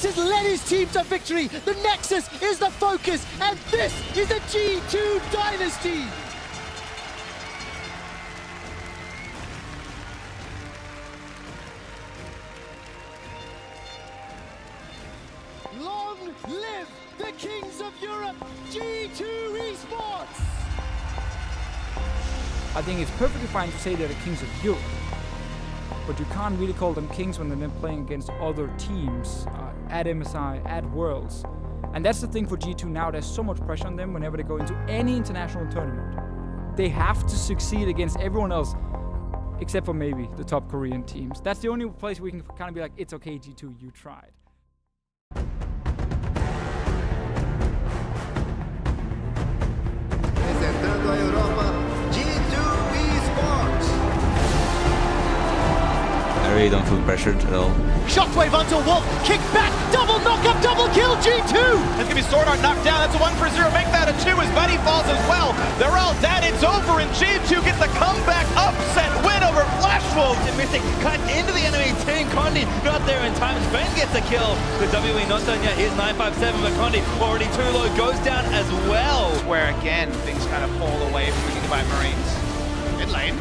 has led his team to victory. The Nexus is the focus, and this is the G2 Dynasty. Long live the Kings of Europe, G2 Esports! I think it's perfectly fine to say they're the Kings of Europe, but you can't really call them kings when they're playing against other teams at MSI, at Worlds. And that's the thing for G2 now. There's so much pressure on them whenever they go into any international tournament. They have to succeed against everyone else, except for maybe the top Korean teams. That's the only place we can kind of be like, it's okay, G2, you tried. Representando a Europa, G2 Esports. I really don't feel pressured at all. Shockwave onto Wolf, kick back, double knockup, double kill, G2! It's gonna be Sword Art knocked down, that's a 1-for-0, make that a 2 as Buddy falls as well. They're all dead, it's over, and G2 gets the comeback upset win over Flash Wolves. And Mystic cut into the enemy team, Condi got there in time, Sven gets the kill. The WE not done yet, here's 957, but Condi already too low, goes down as well. Where again, things kind of fall away from the Gigabyte Marines. Mid lane.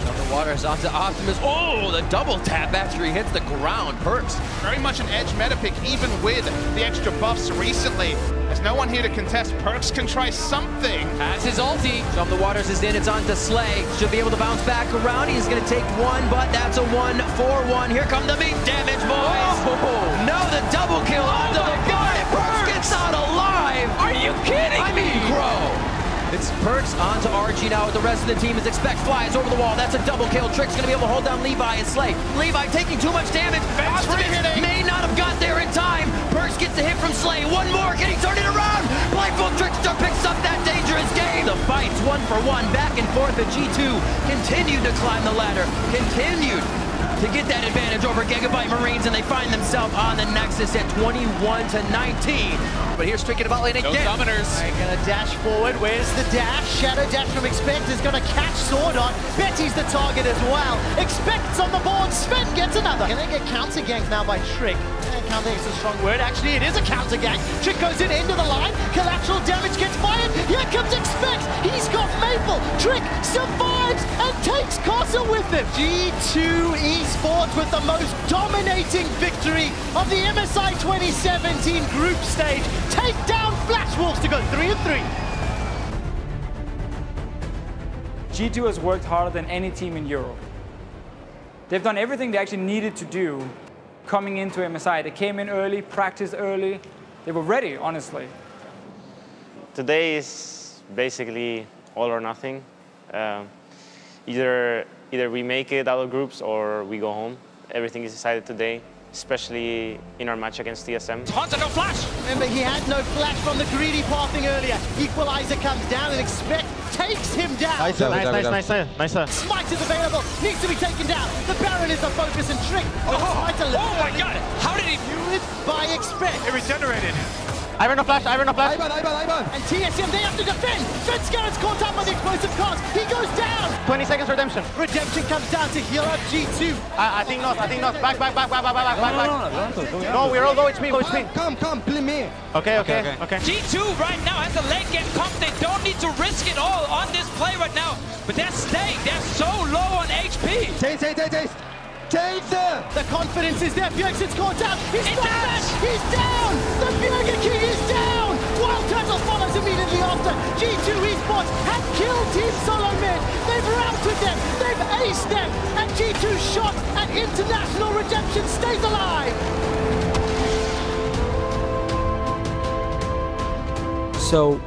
The Waters onto Optimus. Oh, the double tap after he hits the ground. Perks. Very much an edge meta pick, even with the extra buffs recently. There's no one here to contest. Perks can try something. Has his ulti. From the Waters is in, it's on to Slay. Should be able to bounce back around. He's going to take one, but that's a 1-for-1. Here come the meat damage, boys. Oh. No, the double kill onto the guy. Perks gets out alive. Are you kidding me? Crow. It's Perks onto RG now with the rest of the team as Expect flies over the wall. That's a double kill. Trick's going to be able to hold down Levi and Slay. Levi taking too much damage. Optimus may not have got there in time. Perks gets a hit from Slay. One more. Can he turn it around? Blindfold Trickster picks up that dangerous game. The fight's 1-for-1 back and forth. The G2 continued to climb the ladder. Continued to get that advantage over Gigabyte Marines, and they find themselves on the Nexus at 21-19. But here's Trick in the bot lane again. No summoners. They're gonna dash forward. Where's the dash? Shadow dash from Expect is gonna catch Sword Art. Betty's the target as well. Expect's on the board. Sven gets another. Can they get counter ganked now by Trick? Counter is a strong word. Actually, it is a counter gank. Trick goes in into the line. Collateral damage gets fired. Here comes Expect. He's got Maple. Trick survives and takes Castle with him. G2 Esports with the most dominating victory of the MSI 2017 group stage. Take down Flash Wolves to go 3-3. G2 has worked harder than any team in Europe. They've done everything they actually needed to do coming into MSI. They came in early, practiced early. They were ready, honestly. Today is basically all or nothing. Either we make it out of groups or we go home. Everything is decided today, especially in our match against TSM. Hunter, no flash! Remember, he had no flash from the greedy pathing earlier. Equalizer comes down and Expect takes him down. Nice. Smite is available, needs to be taken down. The Baron is the focus and Trick. Oh my god! How did he do it by Expect? It regenerated. Ivan no flash. And TSM, they have to defend. Svenskaren's caught up on the explosive cards. He goes down. 20 seconds redemption. Redemption comes down to heal up G2. I think not. Back. No, we're all low HP. Come, play me. Okay. G2 right now has a late game comp. They don't need to risk it all on this play right now. But they're staying. They're so low on HP. Chase the confidence is there. Bjergsen's caught down. He's down. The Bjergen King is down. Wild Turtle follows immediately after. G2 Esports have killed Team Solo Mid. They've routed them. They've aced them. And G2's shot at international redemption stays alive. So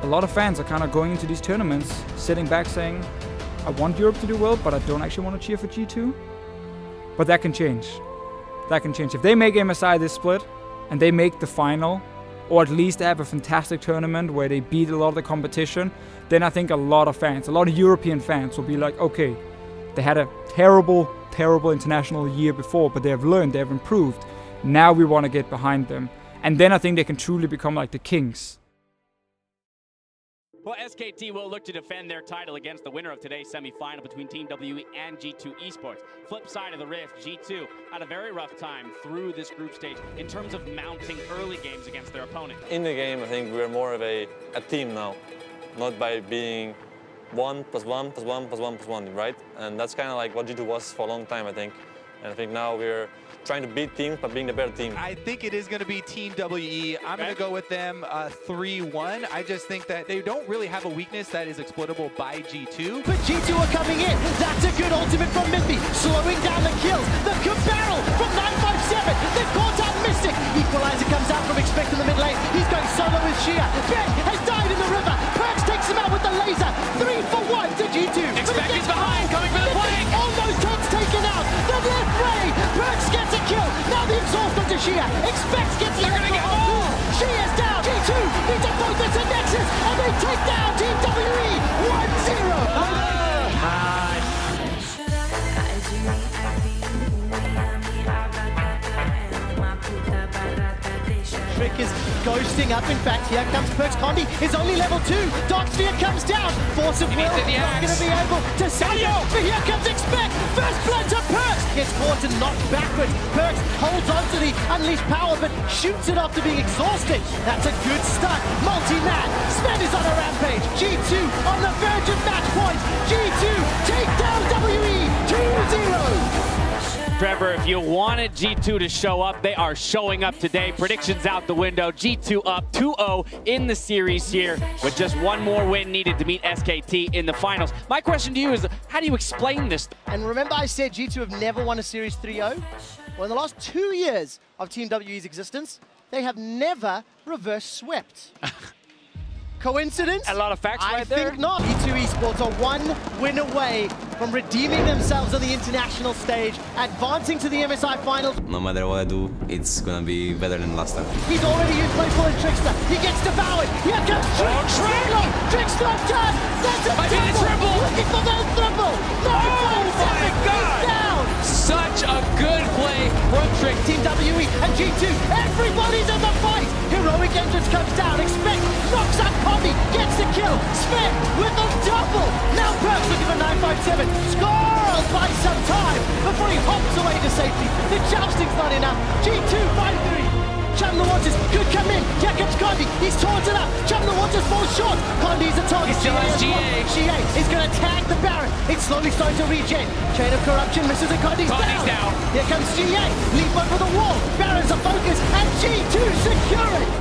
a lot of fans are kind of going into these tournaments, sitting back saying, I want Europe to do well, but I don't actually want to cheer for G2. But that can change. That can change. If they make MSI this split, and they make the final, or at least have a fantastic tournament where they beat a lot of the competition, then I think a lot of fans, a lot of European fans will be like, okay, they had a terrible international year before, but they have learned, they have improved. Now we want to get behind them. And then I think they can truly become like the kings. Well, SKT will look to defend their title against the winner of today's semifinal between Team WE and G2 Esports. Flip side of the rift, G2 had a very rough time through this group stage in terms of mounting early games against their opponent. In the game, I think we're more of a team now, not by being 1 + 1 + 1 + 1 + 1, right? And that's kind of like what G2 was for a long time, I think. And I think now we're trying to beat teams, but being the better team. I think it is going to be Team WE. I'm going to go with them 3-1. I just think that they don't really have a weakness that is exploitable by G2. But G2 are coming in. That's a good ultimate from Miffy, slowing down the kills. The good barrel from 957. They've caught out Mystic. Equalizer comes out from Expect in the mid lane. He's going solo with Shia. Ben has died in the river. Perks takes him out with the laser. 3 for 1 to G2. Expect is behind, coming for the flank. All those tanks taken out. The left ray. Perks gets a kill. Now the exhaust onto Shia. Expect gets the gonna get more. Shia's down. G2 need to focus to Nexus. And they take down Team WE 1-0. Trick is ghosting up. In fact, here comes Perks. Condi is only level 2. Dark Sphere comes down. Force of will not going to be able to save it. But here comes Expect. First blood to Perks. Gets caught and knocked backwards. Perks holds on to the unleashed power, but shoots it off to being exhausted. That's a good start. Multi-man. Sven is on a rampage. G2 on the verge of match point. G2 take down WE 2-0. Trevor, if you wanted G2 to show up, they are showing up today. Predictions out the window. G2 up 2-0 in the series here with just one more win needed to meet SKT in the finals. My question to you is, how do you explain this? And remember I said G2 have never won a series 3-0? Well, in the last 2 years of Team WE's existence, they have never reverse swept. Coincidence? A lot of facts right there. I think not. G2 Esports are 1 win away from redeeming themselves on the international stage, advancing to the MSI finals. No matter what I do, it's gonna be better than last time. He's already used Playful and Trickster. He gets devoured. Here comes Trick. Trick's not done. That's a triple. Looking for the triple. No, oh my God. Down. Such a good play from Trick. Team WE and G2. Everybody's in the fight. Heroic entrance comes down. Expect knocks out Condi. Gets the kill. Sven with a double. Now Perks looking for 957. Scores by some time before he hops away to safety. The jousting's not enough. G2 5-3. Chum the Waters could come in. Here comes Condi. He's taunted up. Chum the Waters falls short. Condi's a target. Still has GA. GA is going to tag the Baron. It's slowly starting to regen. Chain of corruption misses and Condi's down. Here comes GA. Leap over the wall. Baron's a focus and G2 secure it.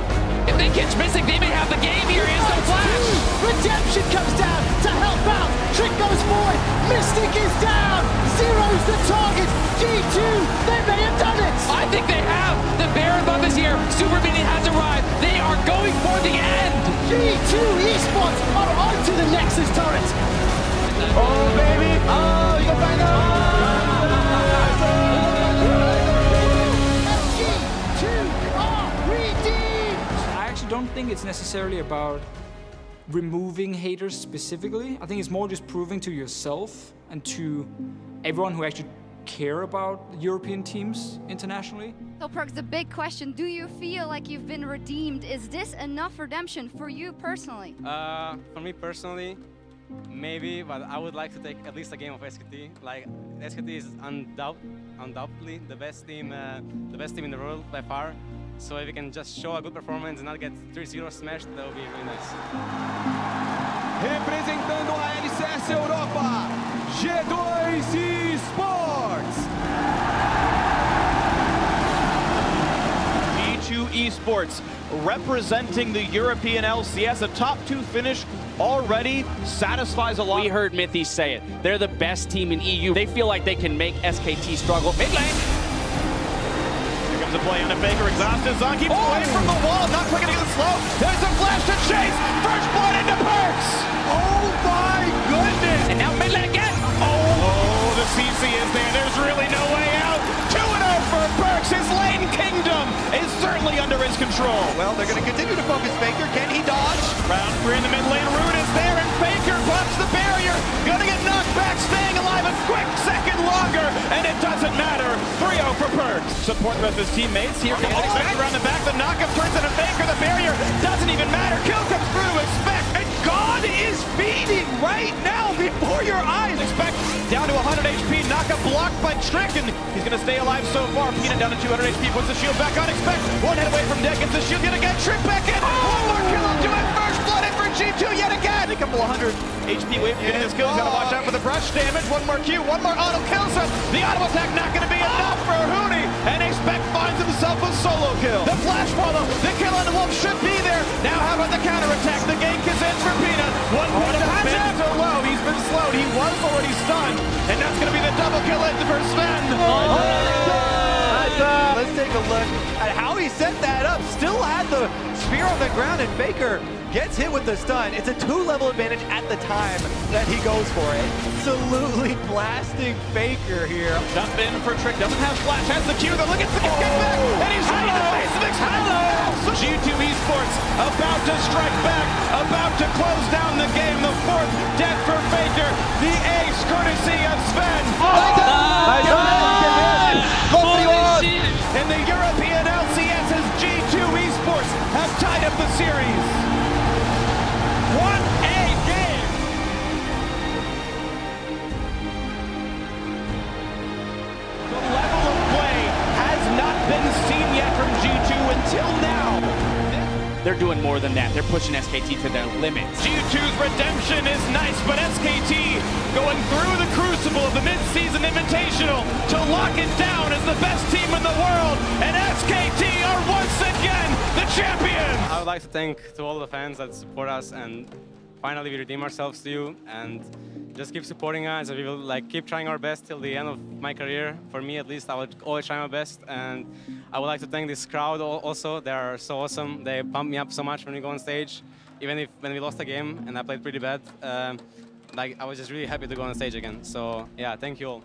If they catch Mystic, they may have the game here. Instant flash. Redemption comes down to help out. Trick goes forward. Mystic is down. Zero's the target. G2, they may have done it. I think they have. The Baron buff is here. Super Minion has arrived. They are going for the end. G2 Esports are onto the Nexus turret. Oh, baby. Oh, you can find out. G2 are redeemed. I actually don't think it's necessarily about removing haters specifically. I think it's more just proving to yourself and to everyone who actually care about European teams internationally. So Perks, the big question, do you feel like you've been redeemed? Is this enough redemption for you personally? For me personally, maybe, but I would like to take at least a game of SKT. Like, SKT is undoubtedly the best team in the world by far. So if we can just show a good performance and not get 3-0 smashed, that would be really nice. Representando a LCS Europa, G2 Esports. G2 Esports representing the European LCS, a top 2 finish already satisfies a lot. We heard Mythy say it. They're the best team in EU. They feel like they can make SKT struggle. Mid lane. Here comes a play on a Faker, exhausted. Zon keeps away from the wall, not quick enough to slow. There's a flash to chase. First blood into Perks. Oh my goodness. And now mid lane again. Oh, the CC is there. There's really no way out. 2-0 for Perks. His lane kingdom is certainly under his control. Well, they're going to continue to focus Faker. Can he dodge? Round 3 in the mid lane. Root is there, and Faker pops the barrier. Gonna get knocked back, staying alive a quick second longer, and it doesn't matter. 3-0 for Perks. Support with his teammates. Here comes Expect around the back. The knockup turns into Faker. The barrier doesn't even matter. Kill comes through to Expect, and gone is feeding right now before your eyes. Expect down to 100 HP, Naka blocked by Trick, and he's going to stay alive so far. Peanut down to 200 HP, puts the shield back on. Expect one hit away from dead, gets the shield yet again. Trick back in. One more kill, will do it. First blood in for G2 yet again. A couple 100 HP away from getting this kill. He's got to watch out for the brush damage. One more Q, one more auto kills him. The auto attack not going to be enough for Huni, and Expect finds himself a solo kill. The flash follow, the kill on the wolf should be there. Now how about the counter attack? The gank is in for Peanut. One minute has been so low. He's been slowed. He was already stunned, and that's going to be the double kill in for Sven. Let's take a look at how he set that up. Still had the spear on the ground, and Faker gets hit with the stun. It's a 2-level advantage at the time that he goes for it. Absolutely blasting Faker here. Jump in for Trick, doesn't have flash, has the Q, though look at the get back, and he's right in the face of Expect. G2 Esports about to strike back, about to close down the game. The fourth death for Faker, the ace courtesy of Sven. In the European LCS's G2 Esports have tied up the series. What a game! The level of play has not been seen yet from G2 until now. They're doing more than that. They're pushing SKT to their limits. G2's redemption is nice, but SKT going through the crucible of the mid-season invitational to lock it down as the best team in the world, and SKT are once again the champions! I would like to thank to all the fans that support us, and finally we redeem ourselves to you, and just keep supporting us, and we will keep trying our best till the end of my career. For me at least, I would always try my best, and I would like to thank this crowd also. They are so awesome. They pump me up so much when we go on stage. Even when we lost the game and I played pretty bad, I was just really happy to go on stage again. So yeah, thank you all.